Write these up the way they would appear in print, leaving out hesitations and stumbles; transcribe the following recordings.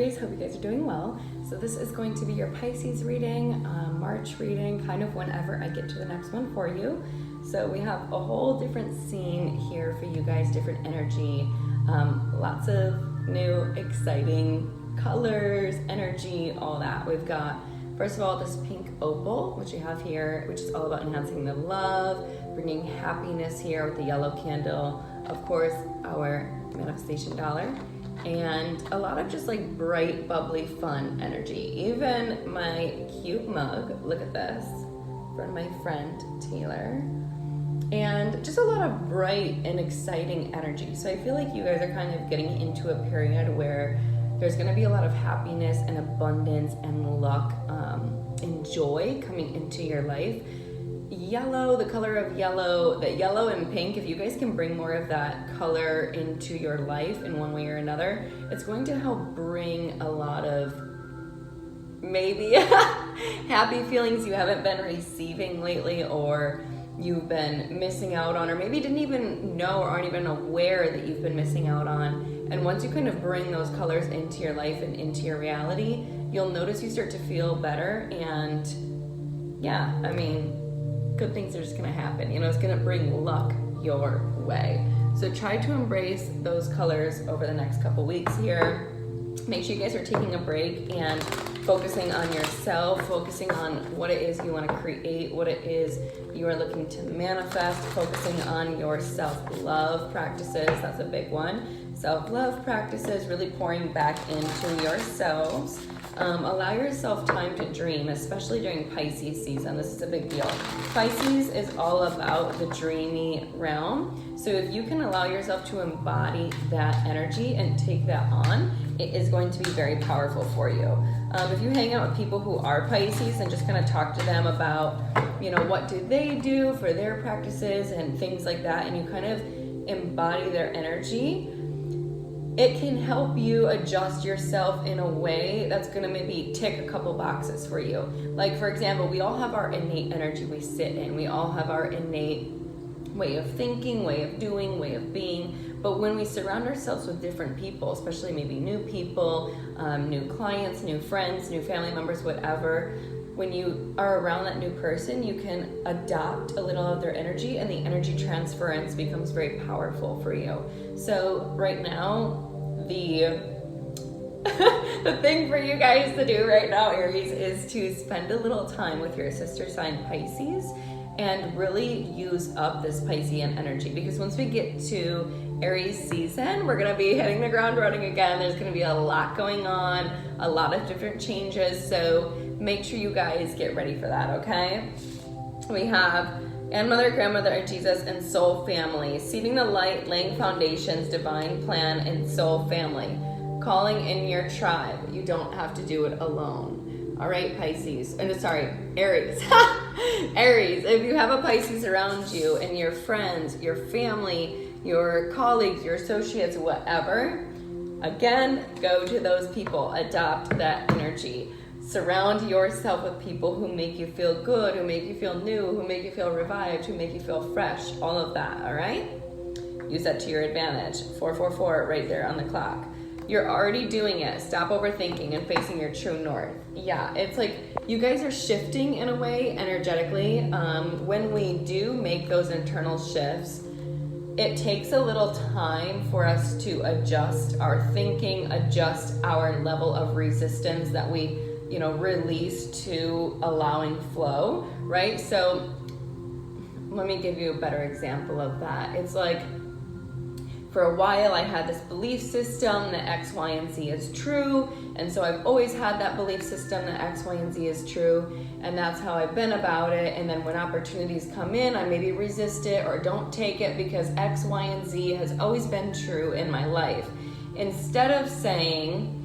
Aries, hope you guys are doing well. So this is going to be your Pisces reading, March reading, kind of whenever I get to the next one for you. So we have a whole different scene here for you guys, different energy, lots of new exciting colors, energy, all that. We've got, first of all, this pink opal, which you have here, which is all about enhancing the love, bringing happiness here with the yellow candle. Of course, our manifestation dollar. And a lot of just like bright, bubbly, fun energy. Even my cute mug, look at this, from my friend Taylor. And just a lot of bright and exciting energy. So I feel like you guys are kind of getting into a period where there's gonna be a lot of happiness and abundance and luck and joy coming into your life. Yellow, the color of yellow, that yellow and pink, if you guys can bring more of that color into your life in one way or another, it's going to help bring a lot of maybe happy feelings you haven't been receiving lately, or you've been missing out on, or maybe didn't even know or aren't even aware that you've been missing out on. And once you kind of bring those colors into your life and into your reality, you'll notice you start to feel better. And yeah, I mean, good things are just gonna happen. You know, it's gonna bring luck your way. So try to embrace those colors over the next couple weeks here. Make sure you guys are taking a break and focusing on yourself, focusing on what it is you want to create, what it is you are looking to manifest, focusing on your self-love practices. That's a big one. Self-love practices, really pouring back into yourselves. Allow yourself time to dream, especially during Pisces season. This is a big deal. Pisces is all about the dreamy realm. So if you can allow yourself to embody that energy and take that on, it is going to be very powerful for you. If you hang out with people who are Pisces and just kind of talk to them about, you know, what do they do for their practices and things like that, and you kind of embody their energy, it can help you adjust yourself in a way that's going to maybe tick a couple boxes for you. Like, for example, we all have our innate energy we sit in. We all have our innate way of thinking, way of doing, way of being. But when we surround ourselves with different people, especially maybe new people, new clients, new friends, new family members, whatever, when you are around that new person, you can adopt a little of their energy, and the energy transference becomes very powerful for you. So right now, the thing for you guys to do right now, Aries, is to spend a little time with your sister sign Pisces and really use up this Piscean energy, because once we get to Aries season, we're gonna be hitting the ground running again. There's gonna be a lot going on, a lot of different changes, so make sure you guys get ready for that, okay? We have and Mother, Grandmother, and Jesus, and Soul Family. Seeding the light, laying foundations, divine plan, and Soul Family. Calling in your tribe. You don't have to do it alone. All right, Pisces. Aries. Aries, if you have a Pisces around you and your friends, your family, your colleagues, your associates, whatever, again, go to those people. Adopt that energy. Surround yourself with people who make you feel good, who make you feel new, who make you feel revived, who make you feel fresh, all of that, all right? Use that to your advantage. 444 right there on the clock. You're already doing it. Stop overthinking and facing your true north. Yeah, it's like you guys are shifting in a way energetically. When we do make those internal shifts, it takes a little time for us to adjust our thinking, adjust our level of resistance that we release to allowing flow, right? So let me give you a better example of that. It's like, for a while I had this belief system that X, Y, and Z is true. And so I've always had that belief system that X, Y, and Z is true. And that's how I've been about it. And then when opportunities come in, I maybe resist it or don't take it because X, Y, and Z has always been true in my life. Instead of saying,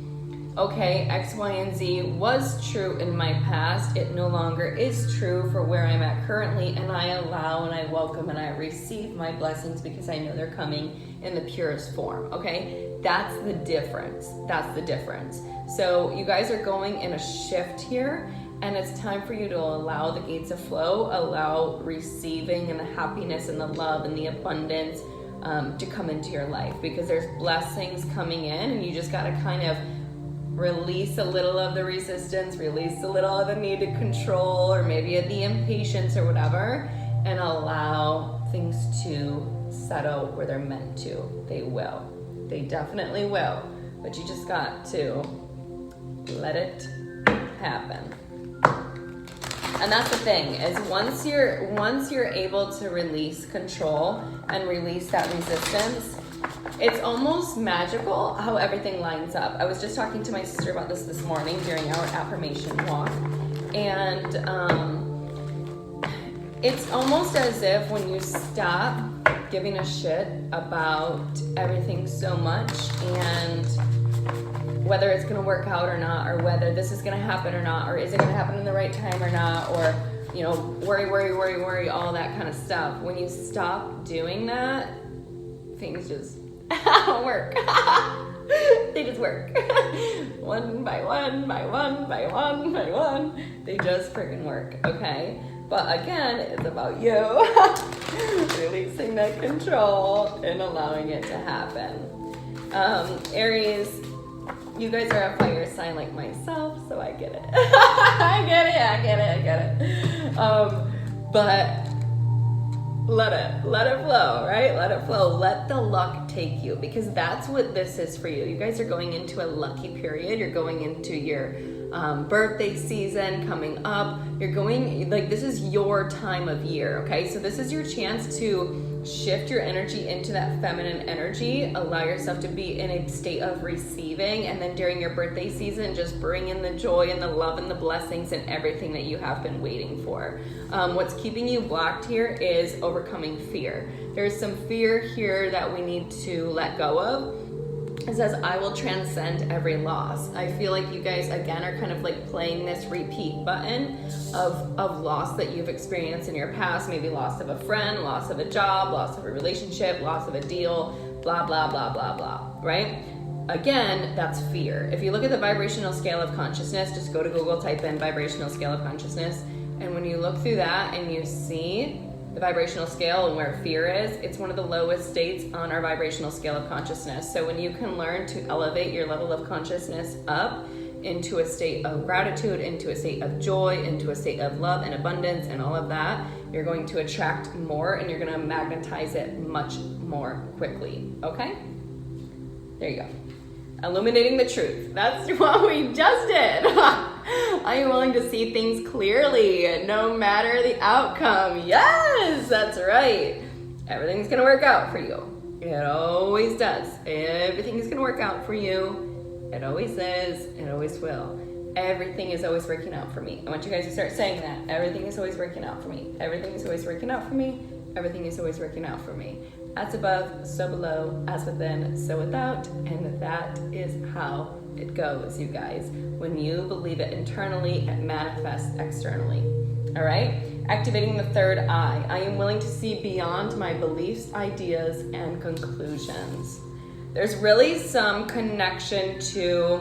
okay, X, Y, and Z was true in my past, it no longer is true for where I'm at currently, and I allow and I welcome and I receive my blessings because I know they're coming in the purest form, okay? That's the difference. That's the difference. So you guys are going in a shift here, and it's time for you to allow the gates of flow, allow receiving and the happiness and the love and the abundance to come into your life, because there's blessings coming in, and you just got to kind of release a little of the resistance, release a little of the need to control, or maybe the impatience or whatever, and allow things to settle where they're meant to. They will. They definitely will. But you just got to let it happen. And that's the thing, is once you're able to release control and release that resistance, it's almost magical how everything lines up. I was just talking to my sister about this morning during our affirmation walk, and it's almost as if when you stop giving a shit about everything so much, and whether it's going to work out or not, or whether this is going to happen or not, or is it going to happen in the right time or not, or, you know, worry, all that kind of stuff. When you stop doing that, things just work. They just work. One by one, by one, by one, by one. They just freaking work, okay? But again, it's about you releasing that control and allowing it to happen. Aries, you guys are a fire sign like myself, so I get it. I get it. But let it flow, right? Let it flow. Let the luck take you, because that's what this is for you. You guys are going into a lucky period. You're going into your birthday season coming up. You're going, like, this is your time of year, okay? So this is your chance to shift your energy into that feminine energy. Allow yourself to be in a state of receiving, and then during your birthday season, just bring in the joy and the love and the blessings and everything that you have been waiting for. What's keeping you blocked here is overcoming fear. There's some fear here that we need to let go of. It says, I will transcend every loss. I feel like you guys, again, are kind of like playing this repeat button of loss that you've experienced in your past. Maybe loss of a friend, loss of a job, loss of a relationship, loss of a deal, blah, blah, blah, blah, blah, right? Again, that's fear. If you look at the vibrational scale of consciousness, just go to Google, type in vibrational scale of consciousness. And when you look through that and you see the vibrational scale and where fear is, it's one of the lowest states on our vibrational scale of consciousness. So when you can learn to elevate your level of consciousness up into a state of gratitude, into a state of joy, into a state of love and abundance and all of that, you're going to attract more, and you're going to magnetize it much more quickly, okay? There you go. Illuminating the truth. That's what we just did. Are you willing to see things clearly, no matter the outcome? Yes, that's right. Everything's going to work out for you. It always does. Everything is going to work out for you. It always is. It always will. Everything is always working out for me. I want you guys to start saying that. Everything is always working out for me. Everything is always working out for me. Everything is always working out for me. As above, so below, as within, so without. And that is how it goes, you guys. When you believe it internally, it manifests externally. All right? Activating the third eye. I am willing to see beyond my beliefs, ideas, and conclusions. There's really some connection to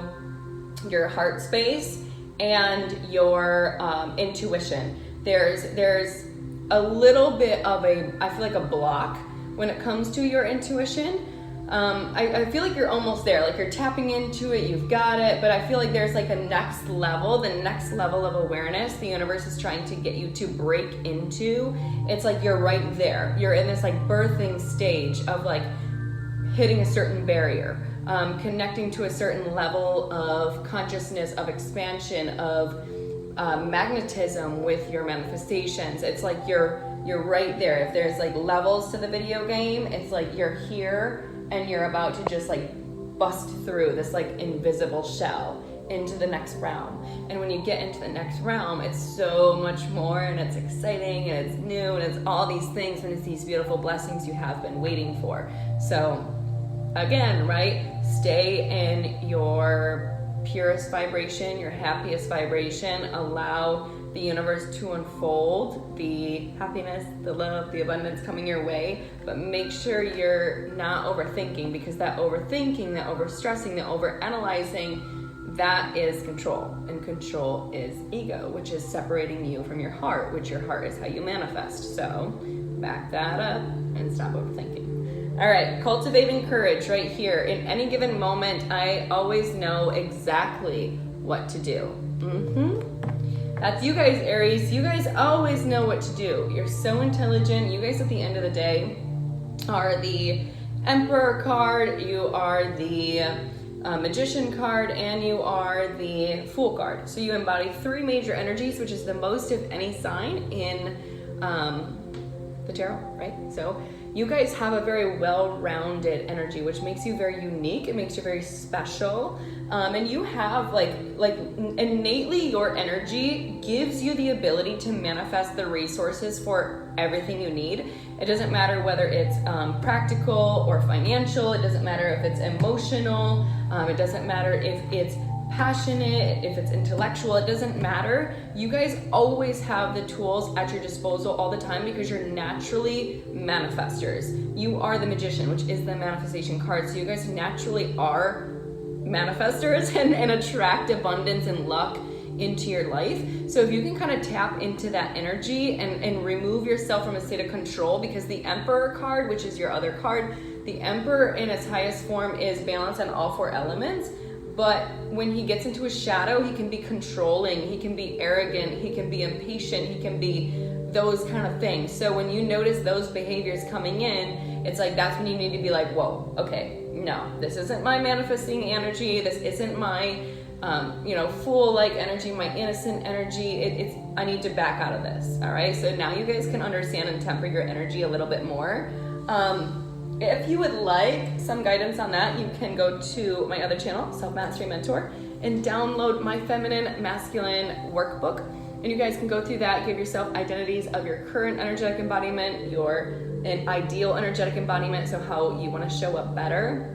your heart space and your intuition. There's a little bit of I feel like a block when it comes to your intuition. I feel like you're almost there, like you're tapping into it, you've got it, but I feel like there's like a next level, the next level of awareness the universe is trying to get you to break into. It's like you're right there. You're in this like birthing stage of like hitting a certain barrier, connecting to a certain level of consciousness, of expansion, of magnetism with your manifestations. It's like you're right there. If there's like levels to the video game, it's like you're here and you're about to just like bust through this like invisible shell into the next realm. And when you get into the next realm, it's so much more, and it's exciting, and it's new, and it's all these things, and it's these beautiful blessings you have been waiting for. So again, right, stay in your purest vibration, your happiest vibration. Allow the universe to unfold the happiness, the love, the abundance coming your way, but make sure you're not overthinking, because that overthinking, that overstressing, that overanalyzing, that is control, and control is ego, which is separating you from your heart, which your heart is how you manifest. So back that up and stop overthinking. All right, cultivating courage right here. In any given moment, I always know exactly what to do. That's you guys, Aries. You guys always know what to do. You're so intelligent. You guys, at the end of the day, are the Emperor card, you are the Magician card, and you are the Fool card. So you embody 3 major energies, which is the most of any sign in the tarot, right? So you guys have a very well-rounded energy, which makes you very unique. It makes you very special. And you have like innately, your energy gives you the ability to manifest the resources for everything you need. It doesn't matter whether it's practical or financial. It doesn't matter if it's emotional. It doesn't matter if it's passionate, if it's intellectual. It doesn't matter. You guys always have the tools at your disposal all the time because you're naturally manifestors. You are the Magician, which is the manifestation card. So you guys naturally are manifestors and attract abundance and luck into your life. So if you can kind of tap into that energy and remove yourself from a state of control, because the Emperor card, which is your other card, the Emperor in its highest form is balanced on all 4 elements. But when he gets into his shadow, he can be controlling, he can be arrogant, he can be impatient, he can be those kind of things. So when you notice those behaviors coming in, it's like that's when you need to be like, whoa, okay, no, this isn't my manifesting energy. This isn't my, Fool-like energy, my innocent energy. I need to back out of this. All right. So now you guys can understand and temper your energy a little bit more. If you would like some guidance on that, you can go to my other channel, Self Mastery Mentor, and download my Feminine Masculine workbook. And you guys can go through that, give yourself identities of your current energetic embodiment, an ideal energetic embodiment, so how you want to show up better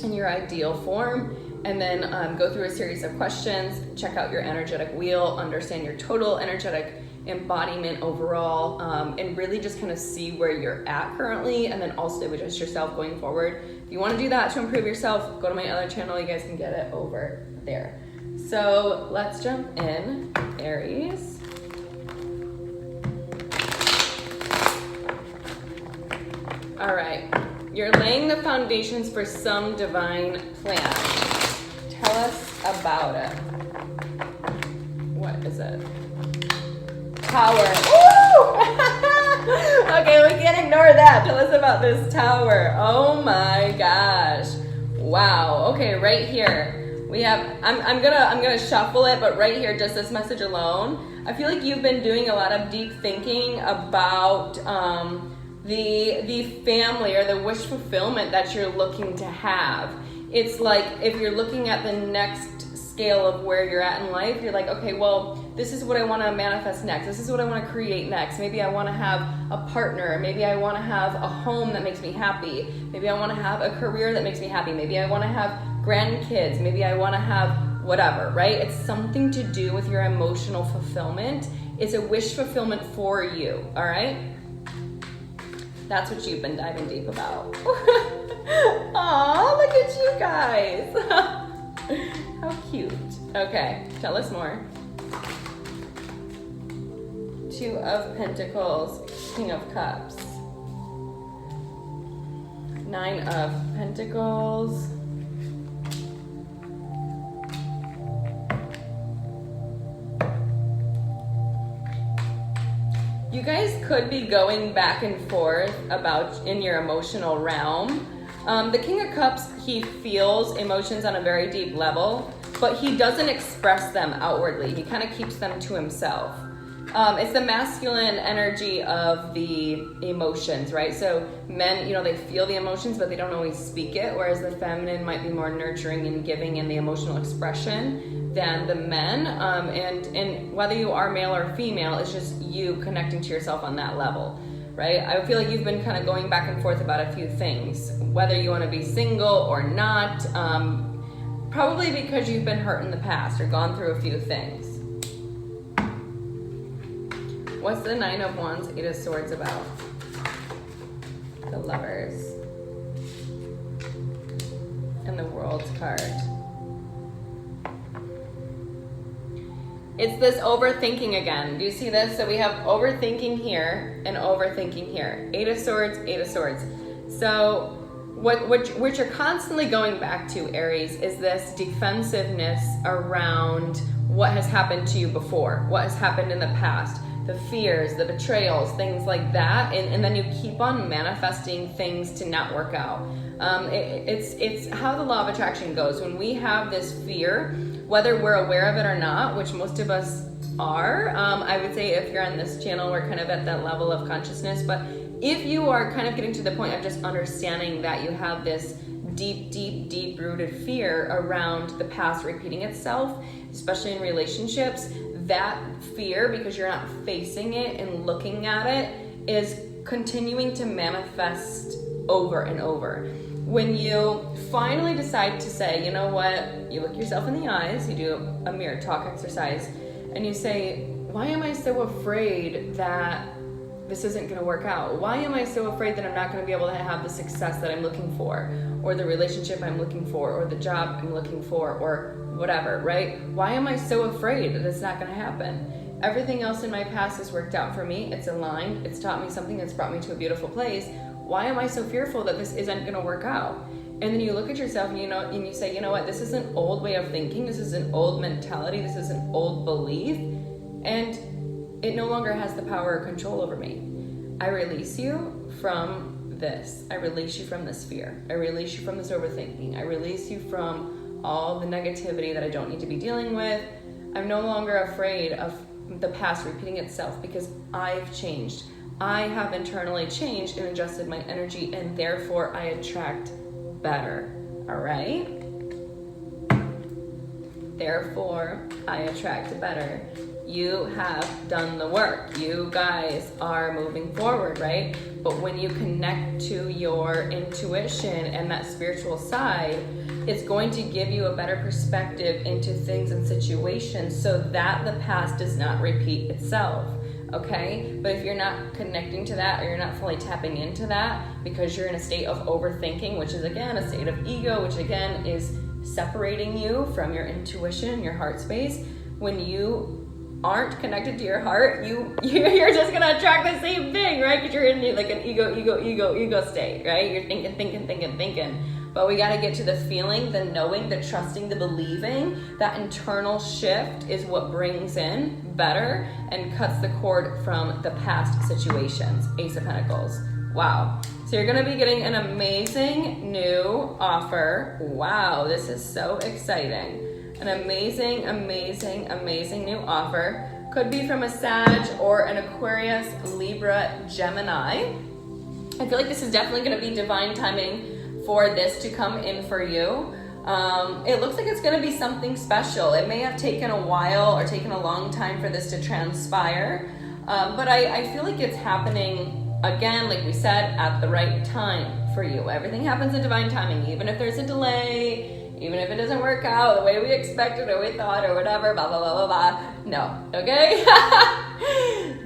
in your ideal form, and then go through a series of questions, check out your energetic wheel, understand your total energetic embodiment overall, and really just kind of see where you're at currently, and then also adjust yourself going forward. If you want to do that to improve yourself, go to my other channel. You guys can get it over there. So let's jump in, Aries. All right, you're laying the foundations for some divine plan. Tell us about it. What is it? Tower. Woo! Okay, we can't ignore that. Tell us about this tower. Oh my gosh. Wow. Okay, right here we have. I'm gonna shuffle it, but right here, just this message alone, I feel like you've been doing a lot of deep thinking about the family or the wish fulfillment that you're looking to have. It's like if you're looking at the next scale of where you're at in life, you're like, okay, well, this is what I want to manifest next. This is what I want to create next. Maybe I want to have a partner. Maybe I want to have a home that makes me happy. Maybe I want to have a career that makes me happy. Maybe I want to have grandkids. Maybe I want to have whatever, right? It's something to do with your emotional fulfillment. It's a wish fulfillment for you, all right? That's what you've been diving deep about. Aw, look at you guys. How cute. Okay, tell us more. 2 of Pentacles, King of Cups. 9 of Pentacles. You guys could be going back and forth about in your emotional realm. The King of Cups, he feels emotions on a very deep level, but he doesn't express them outwardly. He kind of keeps them to himself. It's the masculine energy of the emotions, right? So men, they feel the emotions, but they don't always speak it, whereas the feminine might be more nurturing and giving in the emotional expression than the men. And whether you are male or female, it's just you connecting to yourself on that level. Right? I feel like you've been kind of going back and forth about a few things, whether you want to be single or not, probably because you've been hurt in the past or gone through a few things. What's the 9 of Wands, 8 of Swords about? The Lovers. And the World's card. It's this overthinking again. Do you see this? So we have overthinking here and overthinking here. 8 of Swords, 8 of Swords. So what you're constantly going back to, Aries, is this defensiveness around what has happened to you before, what has happened in the past, the fears, the betrayals, things like that, and then you keep on manifesting things to not work out. It's how the law of attraction goes. When we have this fear, whether we're aware of it or not, which most of us are, I would say if you're on this channel, we're kind of at that level of consciousness, but if you are kind of getting to the point of just understanding that you have this deep rooted fear around the past repeating itself, especially in relationships, that fear, because you're not facing it and looking at it, is continuing to manifest over and over. When you finally decide to say, you know what, you look yourself in the eyes, you do a mirror talk exercise, and you say, why am I so afraid that this isn't going to work out? Why am I so afraid that I'm not going to be able to have the success that I'm looking for, or the relationship I'm looking for, or the job I'm looking for, or whatever, right? Why am I so afraid that it's not going to happen? Everything else in my past has worked out for me. It's aligned. It's taught me something that's brought me to a beautiful place. Why am I so fearful that this isn't going to work out? And then you look at yourself and you say, you know what? This is an old way of thinking. This is an old mentality. This is an old belief, and it no longer has the power or control over me. I release you from this. I release you from this fear. I release you from this overthinking. I release you from all the negativity that I don't need to be dealing with. I'm no longer afraid of the past repeating itself because I've changed. I have internally changed and adjusted my energy, and therefore I attract better. All right? Therefore, I attract better. You have done the work. You guys are moving forward, right? But when you connect to your intuition and that spiritual side, it's going to give you a better perspective into things and situations so that the past does not repeat itself, okay? But if you're not connecting to that, or you're not fully tapping into that because you're in a state of overthinking, which is again a state of ego, which again is separating you from your intuition, your heart space, when you aren't connected to your heart, you're just gonna attract the same thing, right? Because you're in like an ego state, right? You're thinking. But we gotta get to the feeling, the knowing, the trusting, the believing. That internal shift is what brings in better and cuts the cord from the past situations. Ace of Pentacles. Wow. So you're gonna be getting an amazing new offer. Wow, this is so exciting. An amazing new offer. Could be from a Sag or an Aquarius, Libra, Gemini. I feel like this is definitely going to be divine timing for this to come in for you. It looks like it's going to be something special. It may have taken a while or taken a long time for this to transpire, but I feel like it's happening, again, like we said, at the right time for you. Everything happens in divine timing, even if there's a delay, even if it doesn't work out the way we expected or we thought or whatever, blah, blah, blah, blah, blah. No, okay?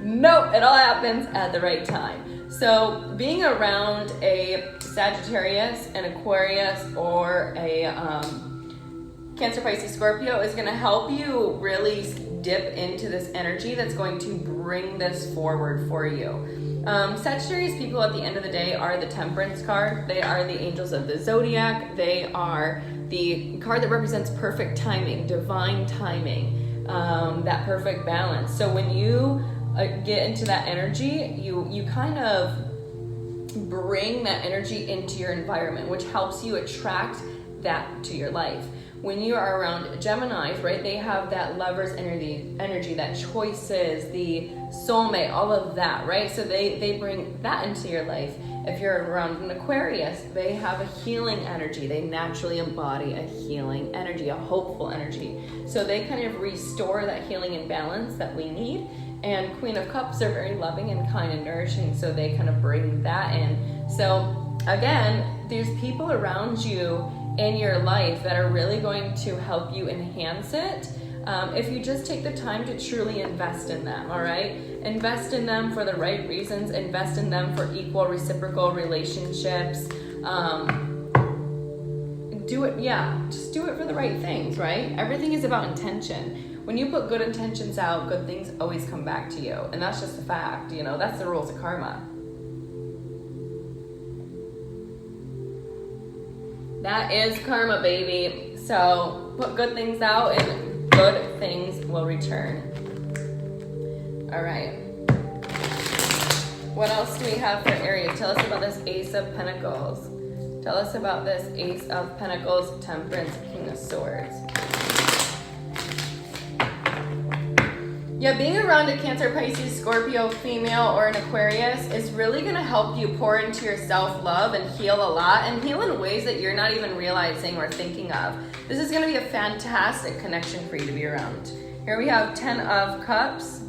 No, it all happens at the right time. So being around a Sagittarius, an Aquarius, or a Cancer, Pisces, Scorpio is going to help you really dip into this energy that's going to bring this forward for you. Sagittarius people at the end of the day are the Temperance card. They are the angels of the zodiac. They are the card that represents perfect timing, divine timing, that perfect balance. So when you get into that energy, you kind of bring that energy into your environment, which helps you attract that to your life. When you are around Geminis, right, they have that lover's energy, that choices, the soulmate, all of that, right? So they bring that into your life. If you're around an Aquarius, they have a healing energy. They naturally embody a healing energy, a hopeful energy. So they kind of restore that healing and balance that we need. And Queen of Cups are very loving and kind and nourishing, so they kind of bring that in. So again, there's people around you in your life that are really going to help you enhance it if you just take the time to truly invest in them, all right? Invest in them for the right reasons. Invest in them for equal, reciprocal relationships. Do it, just do it for the right things, right? Everything is about intention. When you put good intentions out, good things always come back to you. And that's just a fact, that's the rules of karma. That is karma, baby. So put good things out and good things will return. All right. What else do we have for Aries? Tell us about this Ace of Pentacles. Tell us about this Ace of Pentacles, Temperance, King of Swords. Yeah, being around a Cancer, Pisces, Scorpio, female, or an Aquarius is really going to help you pour into your self-love and heal a lot, and heal in ways that you're not even realizing or thinking of. This is going to be a fantastic connection for you to be around. Here we have 10 of Cups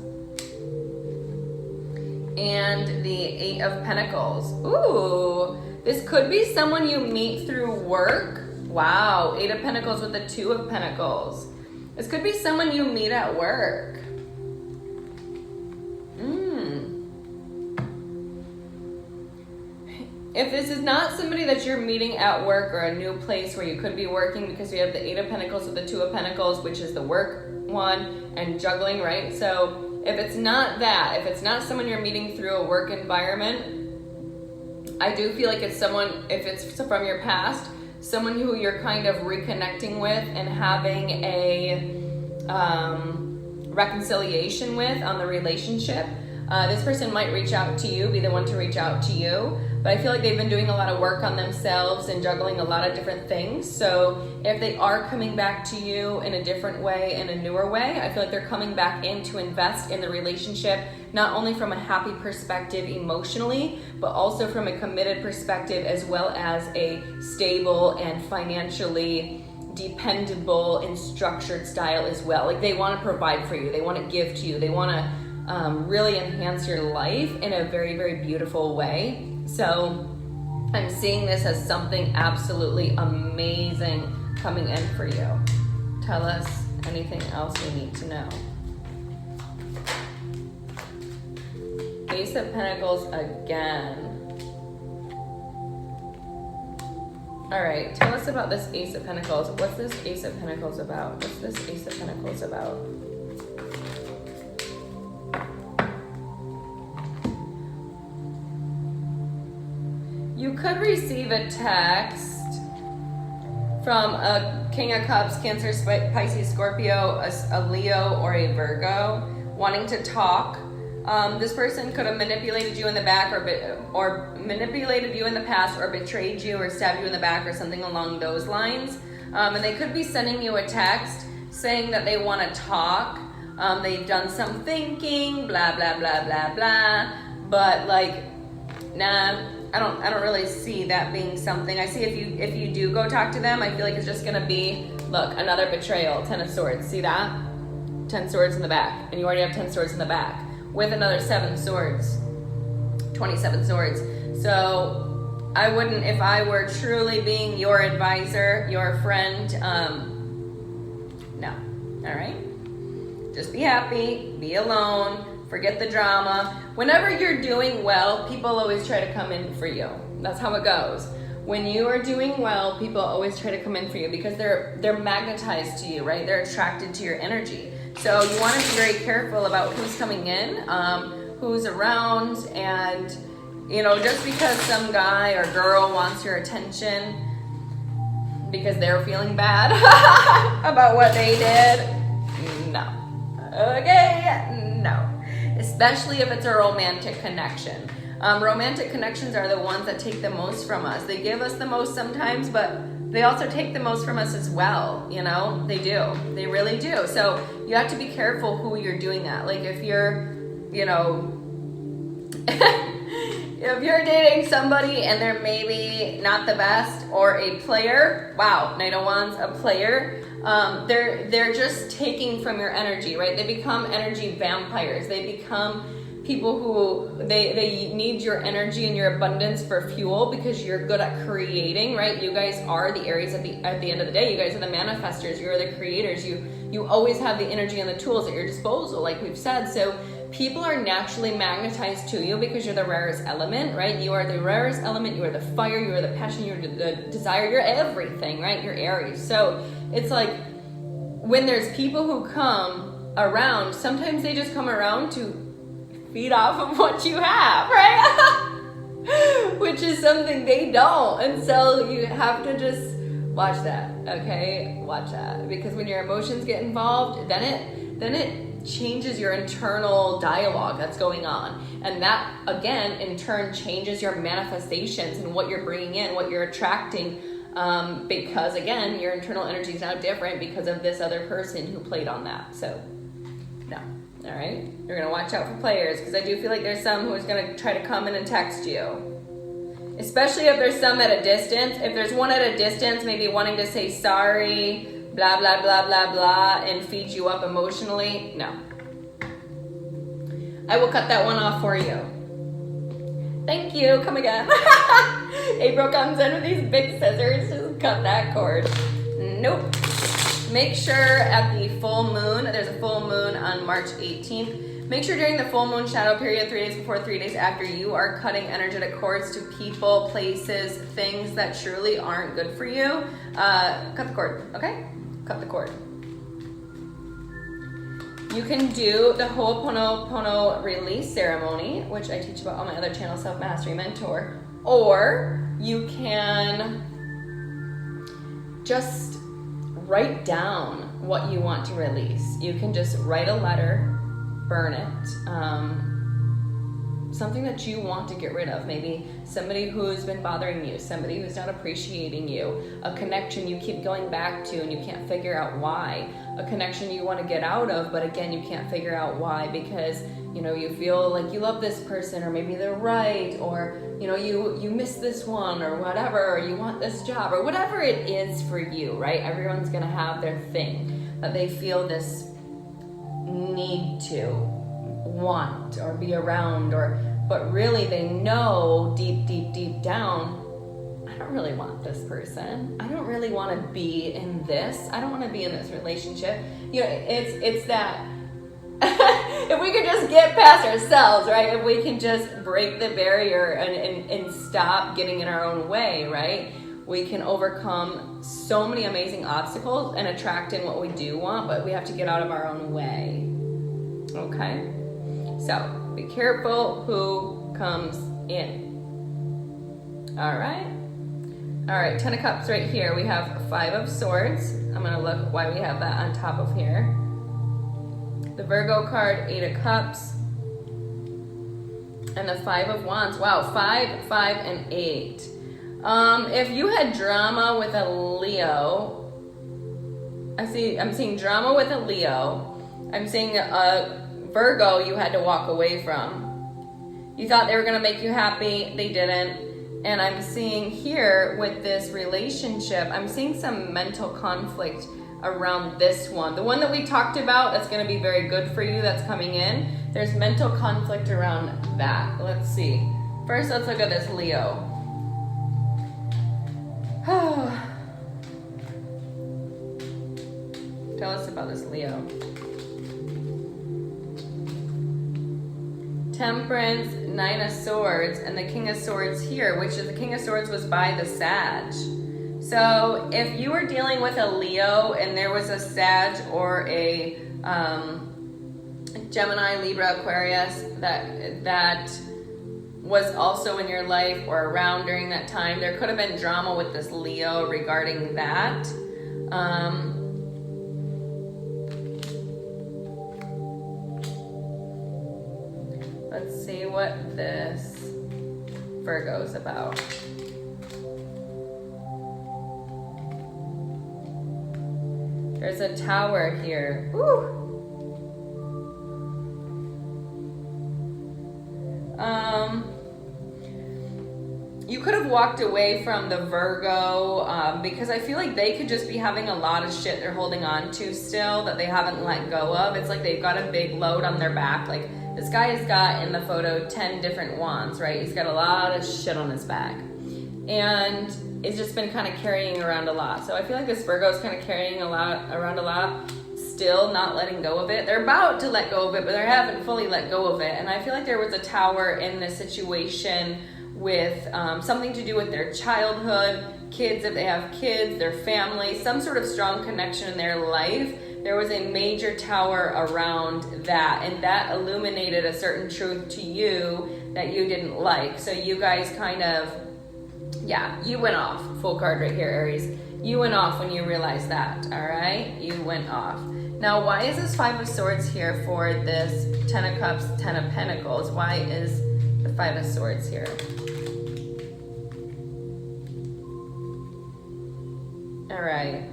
and the 8 of Pentacles. Ooh, this could be someone you meet through work. Wow, 8 of Pentacles with the 2 of Pentacles. This could be someone you meet at work. If this is not somebody that you're meeting at work or a new place where you could be working, because we have the 8 of Pentacles with the 2 of Pentacles, which is the work one, and juggling, right? So if it's not that, if it's not someone you're meeting through a work environment, I do feel like it's someone, if it's from your past, someone who you're kind of reconnecting with and having a reconciliation with on the relationship. This person might reach out to you, be the one to reach out to you, but I feel like they've been doing a lot of work on themselves and juggling a lot of different things. So if they are coming back to you in a different way, in a newer way, I feel like they're coming back in to invest in the relationship, not only from a happy perspective emotionally, but also from a committed perspective, as well as a stable and financially dependable and structured style as well. Like they want to provide for you, they want to give to you, they want to really enhance your life in a very, very beautiful way. So I'm seeing this as something absolutely amazing coming in for you. Tell us anything else we need to know. Ace of Pentacles again. All right, tell us about this Ace of Pentacles. What's this Ace of Pentacles about? What's this Ace of Pentacles about? You could receive a text from a King of Cups, Cancer, Pisces, Scorpio, a Leo, or a Virgo wanting to talk. This person could have manipulated you in the back or manipulated you in the past, or betrayed you or stabbed you in the back, or something along those lines. And they could be sending you a text saying that they want to talk. They've done some thinking, blah, blah, blah, blah, blah. But like, nah, I don't really see that being something. I see if you do go talk to them, I feel like it's just gonna be, look, another betrayal, 10 of Swords. See that? 10 swords in the back, and you already have 10 swords in the back with another 7 swords, 27 swords. So I wouldn't, if I were truly being your advisor, your friend, no. All right? Just be happy, be alone. Forget the drama. Whenever you're doing well, people always try to come in for you. That's how it goes. When you are doing well, people always try to come in for you because they're magnetized to you, right? They're attracted to your energy. So you want to be very careful about who's coming in, who's around, and just because some guy or girl wants your attention because they're feeling bad about what they did, no. Okay, no. Especially if it's a romantic connection. Romantic connections are the ones that take the most from us. They give us the most sometimes, but they also take the most from us as well. They do. They really do. So you have to be careful who you're doing that. Like if you're, if you're dating somebody and they're maybe not the best, or a player, wow, Knight of Wands, a player, they're just taking from your energy, right? They become energy vampires. They become people who they need your energy and your abundance for fuel because you're good at creating, right? You guys are the Aries at the end of the day. You guys are the manifestors. You're the creators. You always have the energy and the tools at your disposal, like we've said. So people are naturally magnetized to you because you're the rarest element, right? You are the rarest element. You are the fire. You are the passion. You are the desire. You're everything, right? You're Aries. So it's like when there's people who come around, sometimes they just come around to feed off of what you have, right? Which is something they don't. And so you have to just Watch that, okay? Watch that. Because when your emotions get involved, then it changes your internal dialogue that's going on. And that, again, in turn, changes your manifestations and what you're bringing in, what you're attracting. Because, again, your internal energy is now different because of this other person who played on that. So, no. All right? You're going to watch out for players, because I do feel like there's some who's going to try to come in and text you. Especially if there's some at a distance. If there's one at a distance, maybe wanting to say sorry, blah, blah, blah, blah, blah, and feed you up emotionally, no. I will cut that one off for you. Thank you. Come again. April comes in with these big scissors. Just cut that cord. Nope. Make sure at the full moon, there's a full moon on March 18th. Make sure during the full moon shadow period, 3 days before, 3 days after, you are cutting energetic cords to people, places, things that truly aren't good for you. Cut the cord, okay? Cut the cord. You can do the Ho'oponopono release ceremony, which I teach about on my other channel, Self Mastery Mentor, or you can just write down what you want to release. You can just write a letter, burn it, something that you want to get rid of. Maybe somebody who's been bothering you, somebody who's not appreciating you, a connection you keep going back to and you can't figure out why, a connection you want to get out of, but again, you can't figure out why, because you feel like you love this person, or maybe they're right, or you miss this one, or whatever, or you want this job, or whatever it is for you, right? Everyone's gonna have their thing that they feel this need to want or be around, but really they know deep down, I don't really want this person. I don't really want to be in this. I don't want to be in this relationship. It's that if we could just get past ourselves, right? If we can just break the barrier and stop getting in our own way, right? We can overcome so many amazing obstacles and attract in what we do want, but we have to get out of our own way. Okay? So, be careful who comes in. All right? All right, 10 of Cups right here. We have 5 of Swords. I'm going to look why we have that on top of here. The Virgo card, 8 of Cups. And the 5 of Wands. Wow, 5, 5, and 8. If you had drama with a Leo, I'm seeing drama with a Leo. I'm seeing a Virgo you had to walk away from. You thought they were going to make you happy. They didn't. And I'm seeing here with this relationship, I'm seeing some mental conflict around this one. The one that we talked about that's going to be very good for you that's coming in. There's mental conflict around that. Let's see. First, let's look at this Leo. Tell us about this Leo. Temperance, 9 of Swords, and the King of Swords here, which is the King of Swords was by the Sag. So if you were dealing with a Leo and there was a Sag or a Gemini, Libra, Aquarius that was also in your life or around during that time, there could have been drama with this Leo regarding that. Let's see what this Virgo's about. There's a Tower here. Woo! You could have walked away from the Virgo because I feel like they could just be having a lot of shit they're holding on to still that they haven't let go of. It's like they've got a big load on their back. Like this guy has got in the photo 10 different wands, right? He's got a lot of shit on his back. And it's just been kind of carrying around a lot. So I feel like this Virgo is kind of carrying around a lot, still not letting go of it. They're about to let go of it, but they haven't fully let go of it. And I feel like there was a Tower in this situation with something to do with their childhood, kids if they have kids, their family, some sort of strong connection in their life. There was a major Tower around that, and that illuminated a certain truth to you that you didn't like. So you guys kind of, yeah, you went off. Full card right here, Aries. You went off when you realized that, all right? You went off. Now, why is this Five of Swords here for this Ten of Cups, Ten of Pentacles? Why is the Five of Swords here? All right.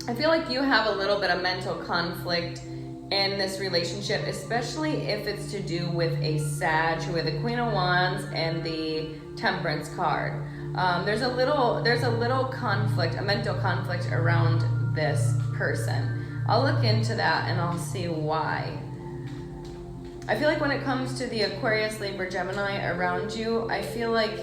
I feel like you have a little bit of mental conflict in this relationship, especially if it's to do with a Sag with the Queen of Wands and the Temperance card. There's a little conflict, a mental conflict around this person. I'll look into that and I'll see why. I feel like when it comes to the Aquarius, Libra, Gemini around you, I feel like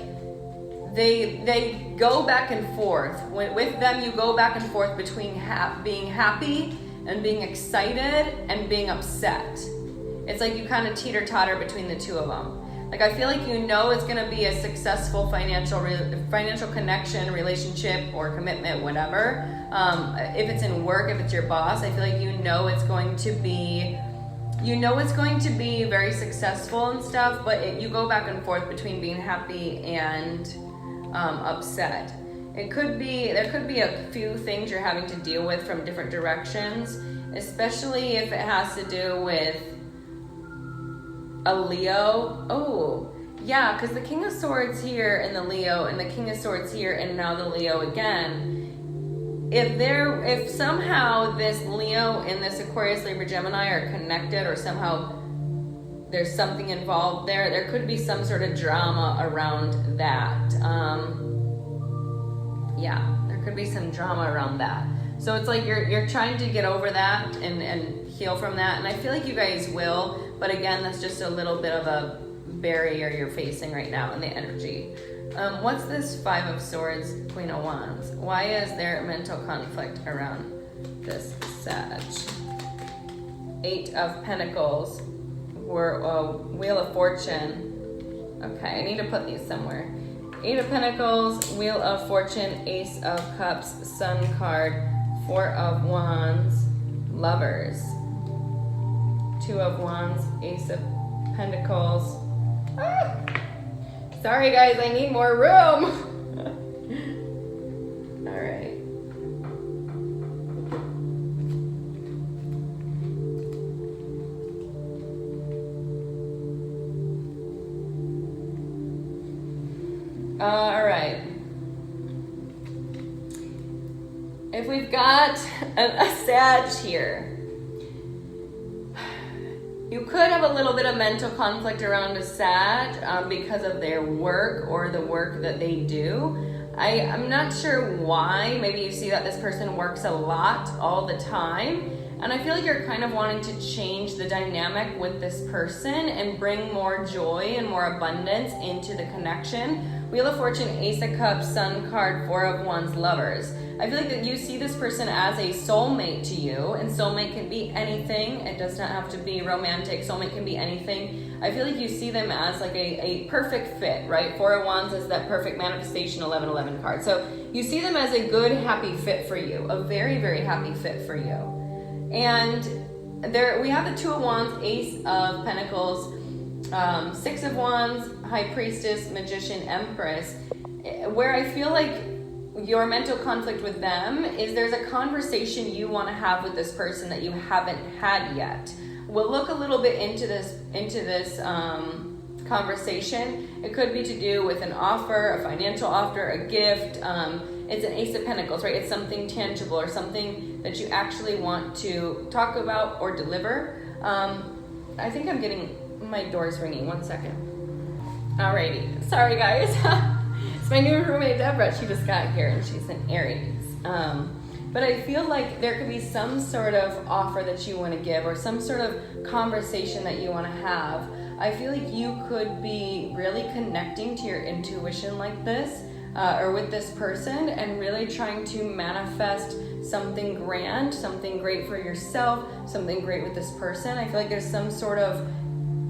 they go back and forth. With them, you go back and forth between being happy and being excited and being upset. It's like you kind of teeter-totter between the two of them. Like I feel like you know it's going to be a successful financial connection, relationship, or commitment, whatever. If it's in work, if it's your boss, I feel like you know it's going to be very successful and stuff. But you go back and forth between being happy and upset. There could be a few things you're having to deal with from different directions, especially if it has to do with a Leo. Oh, yeah, because the King of Swords here and the Leo, and the King of Swords here and now the Leo again. If somehow this Leo and this Aquarius, Libra, Gemini are connected, or somehow there's something involved there could be some sort of drama around that. Yeah, there could be some drama around that. So it's like you're trying to get over that and heal from that. And I feel like you guys will. But again, that's just a little bit of a barrier you're facing right now in the energy. What's this Five of Swords, Queen of Wands? Why is there mental conflict around this Sag? Eight of Pentacles, Wheel of Fortune. Okay, I need to put these somewhere. Eight of Pentacles, Wheel of Fortune, Ace of Cups, Sun card, Four of Wands, Lovers, Two of Wands, Ace of Pentacles. Ah! Sorry guys, I need more room. All right. All right. If we've got a Sag here, you could have a little bit of mental conflict around a Sag because of their work or the work that they do. I'm not sure why. Maybe you see that this person works a lot all the time. And I feel like you're kind of wanting to change the dynamic with this person and bring more joy and more abundance into the connection. Wheel of Fortune, Ace of Cups, Sun card, Four of Wands, Lovers. I feel like that you see this person as a soulmate to you, and soulmate can be anything. It does not have to be romantic. Soulmate can be anything. I feel like you see them as like a perfect fit, right? Four of Wands is that perfect manifestation 1111 card. So you see them as a good, happy fit for you, a very, very happy fit for you. And there we have the Two of Wands, Ace of Pentacles, Six of Wands, High Priestess, Magician, Empress, where I feel like your mental conflict with them is there's a conversation you want to have with this person that you haven't had yet. We'll look a little bit into this conversation. It could be to do with an offer, a financial offer, a gift. It's an Ace of Pentacles, right? It's something tangible or something that you actually want to talk about or deliver. I think I'm getting my doors ringing. 1 second. Alrighty. Sorry, guys. It's my new roommate, Deborah. She just got here and she's an Aries. But I feel like there could be some sort of offer that you want to give or some sort of conversation that you want to have. I feel like you could be really connecting to your intuition like this. Or with this person, and really trying to manifest something grand, something great for yourself, something great with this person. I feel like there's some sort of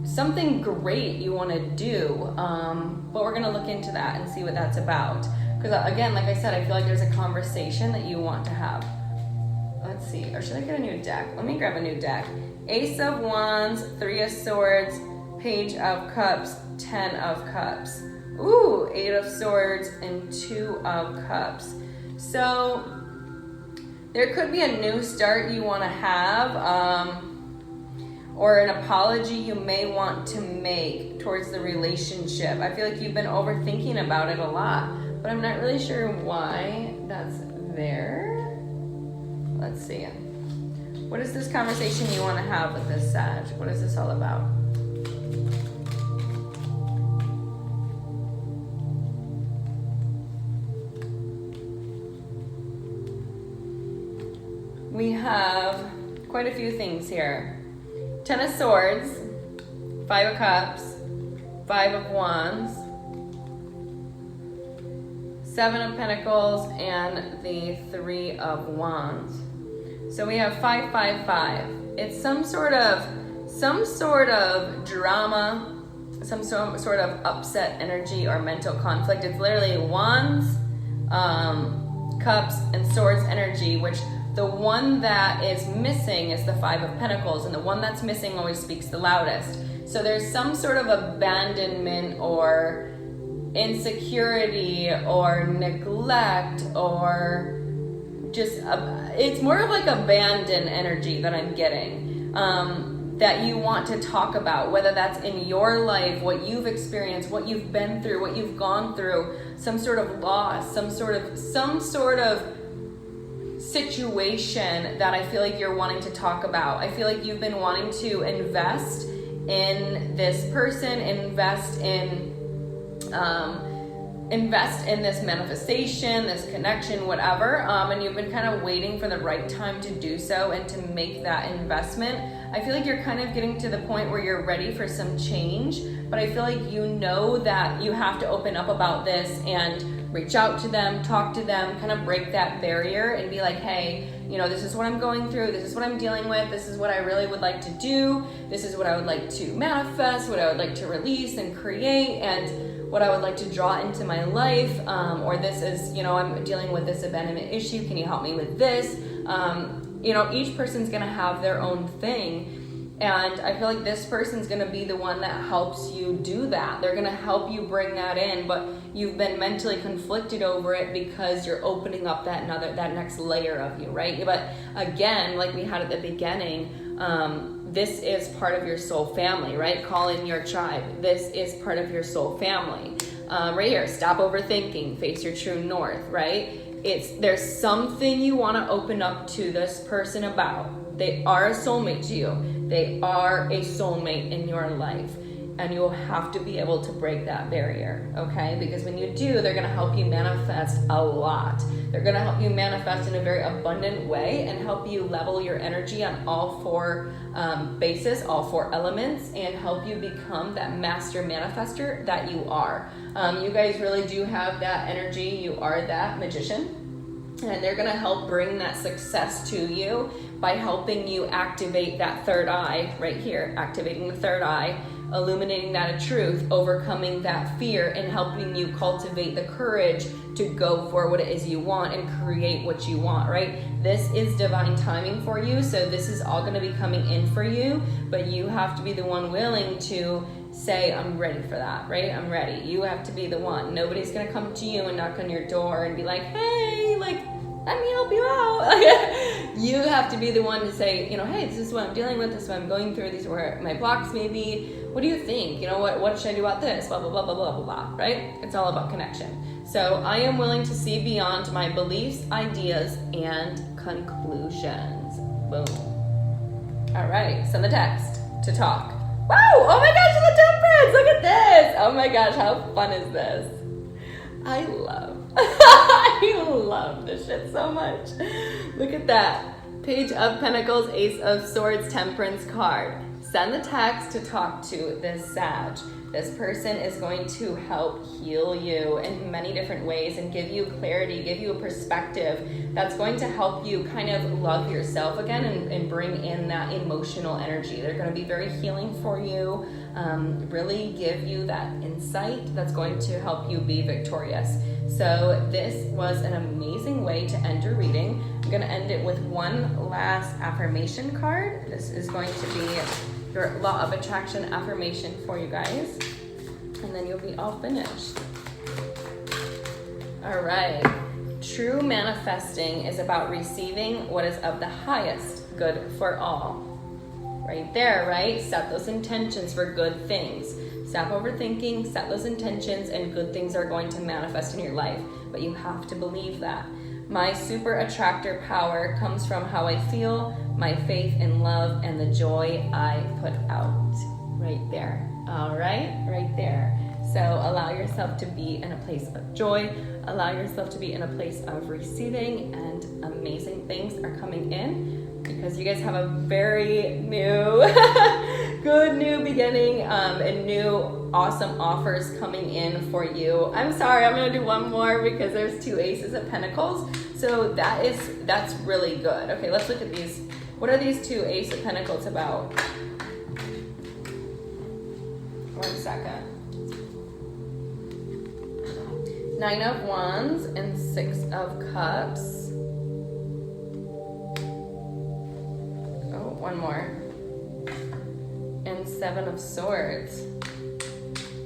something great you want to do, but we're going to look into that and see what that's about. Because again, like I said, I feel like there's a conversation that you want to have. let's see, or should I get a new deck? Let me grab a new deck. Ace of Wands, 3 of Swords, Page of Cups, 10 of Cups. Ooh, 8 of Swords and 2 of Cups. So there could be a new start you want to have, or an apology you may want to make towards the relationship. I feel like you've been overthinking about it a lot, but I'm not really sure why that's there. Let's see. What is this conversation you want to have with this Sag? What is this all about? We have quite a few things here. 10 of Swords, 5 of Cups, 5 of Wands, 7 of Pentacles, and the 3 of Wands. So we have 5, 5, 5. It's some sort of drama, some sort of upset energy or mental conflict. It's literally Wands, Cups, and Swords energy, which the one that is missing is the 5 of Pentacles, and the one that's missing always speaks the loudest. So there's some sort of abandonment or insecurity or neglect, or just it's more of like abandoned energy that I'm getting, that you want to talk about, whether that's in your life, what you've experienced, what you've been through, what you've gone through, some sort of loss, some sort of situation that I feel like you're wanting to talk about. I feel like you've been wanting to invest in this person, invest in this manifestation, this connection, whatever, and you've been kind of waiting for the right time to do so and to make that investment. I feel like you're kind of getting to the point where you're ready for some change, but I feel like you know that you have to open up about this and reach out to them, talk to them, kind of break that barrier and be like, hey, you know, this is what I'm going through, this is what I'm dealing with, this is what I really would like to do, this is what I would like to manifest, what I would like to release and create, and what I would like to draw into my life, or this is, you know, I'm dealing with this abandonment issue, can you help me with this? You know, each person's gonna have their own thing. And I feel like this person's gonna be the one that helps you do that. They're gonna help you bring that in, but you've been mentally conflicted over it because you're opening up that next layer of you, right? But again, like we had at the beginning, this is part of your soul family, right? Call in your tribe. This is part of your soul family. Right here, stop overthinking, face your true north, right? There's something you wanna open up to this person about. They are a soulmate to you. They are a soulmate in your life, and you will have to be able to break that barrier, okay? Because when you do, they're gonna help you manifest a lot. They're gonna help you manifest in a very abundant way and help you level your energy on all 4 bases, all 4 elements, and help you become that master manifester that you are. You guys really do have that energy. You are that magician. And they're gonna help bring that success to you by helping you activate that third eye right here, activating the third eye, illuminating that truth, overcoming that fear, and helping you cultivate the courage to go for what it is you want and create what you want, right? This is divine timing for you, so this is all gonna be coming in for you, but you have to be the one willing to say, I'm ready for that, right? I'm ready. You have to be the one. Nobody's gonna come to you and knock on your door and be like, hey, like, let me help you out. You have to be the one to say, you know, hey, this is what I'm dealing with, this is what I'm going through, these are where my blocks may be. What do you think? You know, what should I do about this? Blah, blah, blah, blah, blah, blah, blah, right? It's all about connection. So I am willing to see beyond my beliefs, ideas, and conclusions. Boom. All right, send the text to talk. Wow, oh my gosh, the Temperance, look at this. Oh my gosh, how fun is this? I love this shit so much. Look at that. Page of Pentacles, Ace of Swords, Temperance card. Send the text to talk to this Sag. This person is going to help heal you in many different ways and give you clarity, give you a perspective that's going to help you kind of love yourself again and bring in that emotional energy. They're going to be very healing for you, really give you that insight that's going to help you be victorious. So this was an amazing way to end your reading. I'm going to end it with one last affirmation card. This is going to be your law of attraction affirmation for you guys, and then you'll be all finished. All right. True manifesting is about receiving what is of the highest good for all. Right there, right? Set those intentions for good things. Stop overthinking, set those intentions, and good things are going to manifest in your life. But you have to believe that. My super attractor power comes from how I feel, my faith in love, and the joy I put out. Right there. All right there. So allow yourself to be in a place of joy. Allow yourself to be in a place of receiving, and amazing things are coming in because you guys have a very new, good new beginning, and new awesome offers coming in for you. I'm sorry, I'm gonna do one more because there's 2 aces of pentacles. So that's really good. Okay, let's look at these. What are these 2 ace of pentacles about? 1 second. 9 of wands and 6 of cups. Oh, one more. And 7 of swords.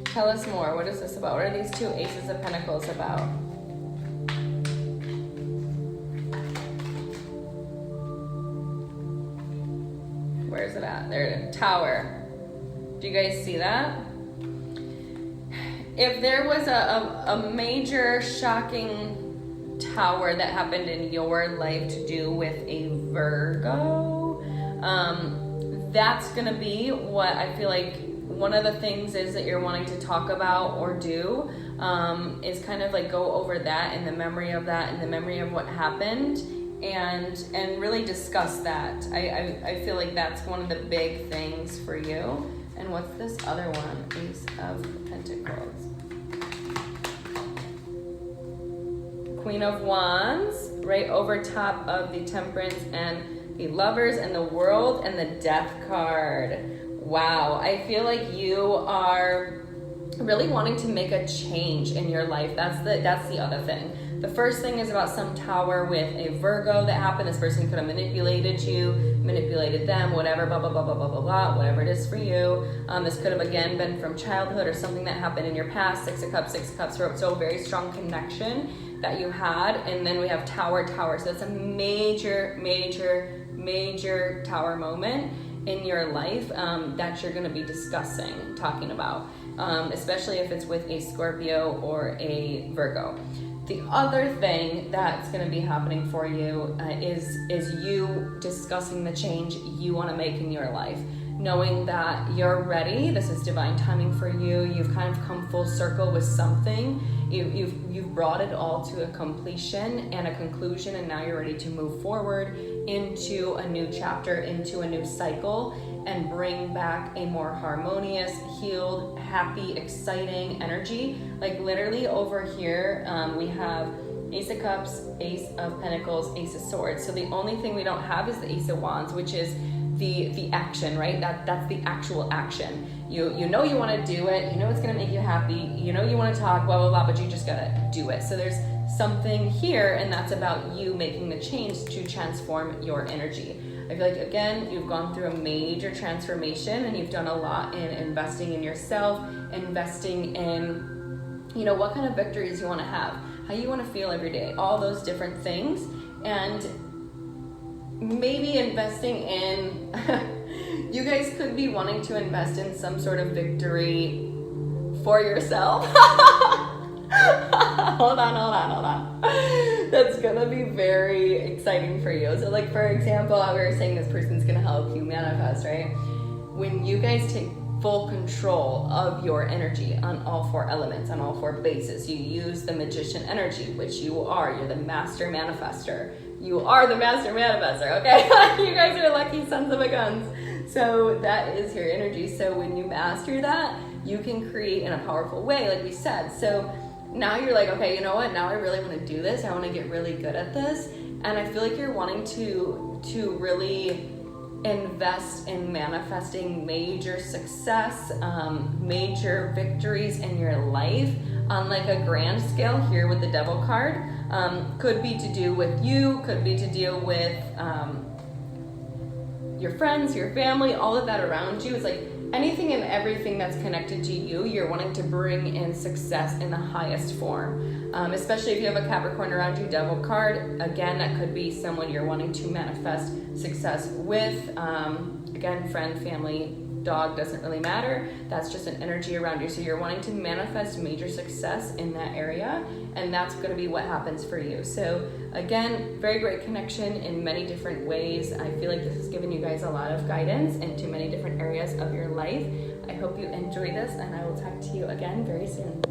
Tell us more. What is this about? What are these 2 aces of pentacles about? Where is it at? There it is. Tower. Do you guys see that? If there was a major shocking tower that happened in your life to do with a Virgo, that's gonna be what I feel like one of the things is that you're wanting to talk about or do, is kind of like go over that and the memory of that and the memory of what happened, and really discuss that. I feel like that's one of the big things for you. And what's this other one? Ace of Pentacles. Queen of Wands, right over top of the Temperance and the Lovers and the World and the Death card. Wow, I feel like you are really wanting to make a change in your life. That's the other thing. The first thing is about some tower with a Virgo that happened. This person could have manipulated you, manipulated them, whatever, blah, blah, blah, blah, blah, blah, blah, whatever it is for you. This could have, again, been from childhood or something that happened in your past. 6 of Cups, so a very strong connection that you had. And then we have Tower. So it's a major, major, major tower moment in your life that you're going to be talking about, especially if it's with a Scorpio or a Virgo. The other thing that's going to be happening for you is you discussing the change you want to make in your life, knowing that you're ready. This is divine timing for you. You've kind of come full circle with something. You've brought it all to a completion and a conclusion, and now you're ready to move forward into a new chapter, into a new cycle, and bring back a more harmonious, healed, happy, exciting energy. Like literally over here, we have Ace of Cups, Ace of Pentacles, Ace of Swords. So the only thing we don't have is the Ace of Wands, which is the action, right? That's the actual action. You know you want to do it, you know it's going to make you happy, you know you want to talk, blah, blah, blah, but you just got to do it. So there's something here, and that's about you making the change to transform your energy. I feel like, again, you've gone through a major transformation, and you've done a lot in investing in yourself, investing in, what kind of victories you want to have, how you want to feel every day, all those different things, and maybe investing in, you guys could be wanting to invest in some sort of victory for yourself. Hold on. That's gonna be very exciting for you. So like, for example, we were saying this person's gonna help you manifest, right? When you guys take full control of your energy on all 4 elements, on all 4 bases, you use the Magician energy, which you are. You're the master manifester. You are the master manifester, okay? You guys are lucky sons of a guns. So that is your energy. So when you master that, you can create in a powerful way, like we said. So now you're like, okay, you know what? Now I really want to do this. I want to get really good at this. And I feel like you're wanting to really invest in manifesting major success, major victories in your life on like a grand scale here with the Devil card. Could be to do with you, could be to deal with your friends, your family, all of that around you. It's like anything and everything that's connected to you, you're wanting to bring in success in the highest form. Especially if you have a Capricorn around you, Devil card, again, that could be someone you're wanting to manifest success with. Again, friend, family, dog, doesn't really matter. That's just an energy around you. So you're wanting to manifest major success in that area, and that's going to be what happens for you. So again, very great connection in many different ways. I feel like this has given you guys a lot of guidance into many different areas of your life. I hope you enjoy this, and I will talk to you again very soon.